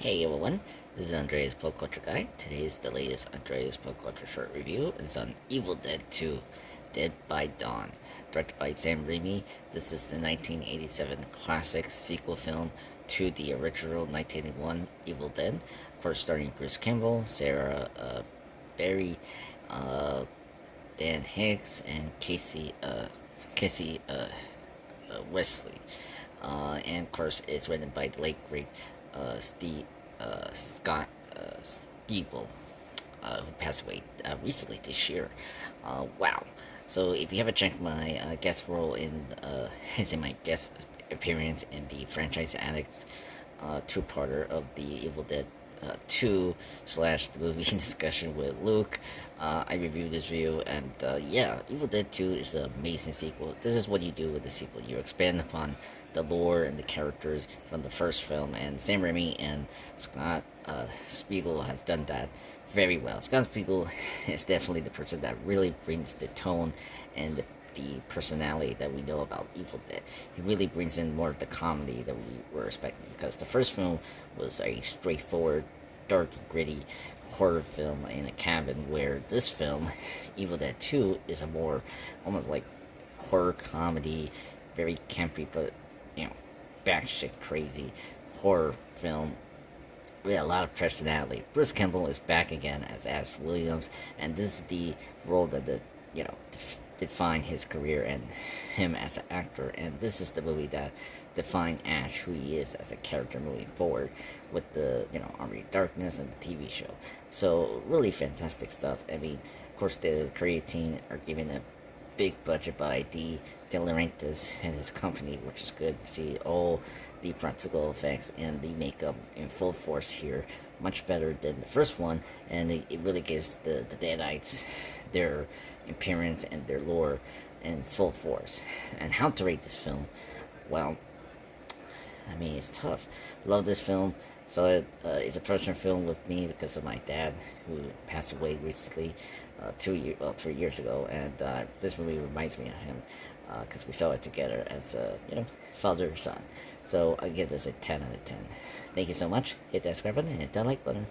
Hey everyone, this is Andreas Pop Culture Guy. Today is the latest Andreas Pop Culture short review. It's on Evil Dead 2, Dead by Dawn, directed by Sam Raimi. This is the 1987 classic sequel film to the original 1981 Evil Dead. Of course, starring Bruce Campbell, Sarah Berry, uh, Dan Hicks, and Casey Wesley. And of course, it's written by the late great Scott Spiegel, who passed away recently this year. Wow. So if you haven't checked my guest role in, as in my guest appearance in the Franchise Addicts two-parter of the Evil Dead 2 slash the movie discussion with Luke. I reviewed this video, and yeah, Evil Dead 2 is an amazing sequel. This is what you do with the sequel. You expand upon the lore and the characters from the first film, and Sam Raimi and Scott Spiegel has done that very well. Scott Spiegel is definitely the person that really brings the tone and the personality that we know about Evil Dead. He really brings in more of the comedy that we were expecting, because the first film was a straightforward, dark, gritty horror film in a cabin, where this film, Evil Dead 2, is a more almost like horror comedy, very campy, but you know, batshit crazy horror film with a lot of personality. Bruce Campbell is back again as Ash Williams, and this is the role that defined his career and him as an actor. And this is the movie that defined Ash, who he is as a character moving forward, with the Army of Darkness and the TV show. So really fantastic stuff. I mean, of course, the creative team are given a big budget by De Laurentiis and his company, which is good to see all the practical effects and the makeup in full force here, much better than the first one, and it really gives the Deadites their appearance and their lore in full force. And how to rate this film? Well, I mean, it's tough. Love this film. So it's a personal film with me because of my dad, who passed away recently, 3 years ago, and this movie reminds me of him because we saw it together as father son. So I give this a 10 out of 10. Thank you so much. Hit that subscribe button and hit that like button.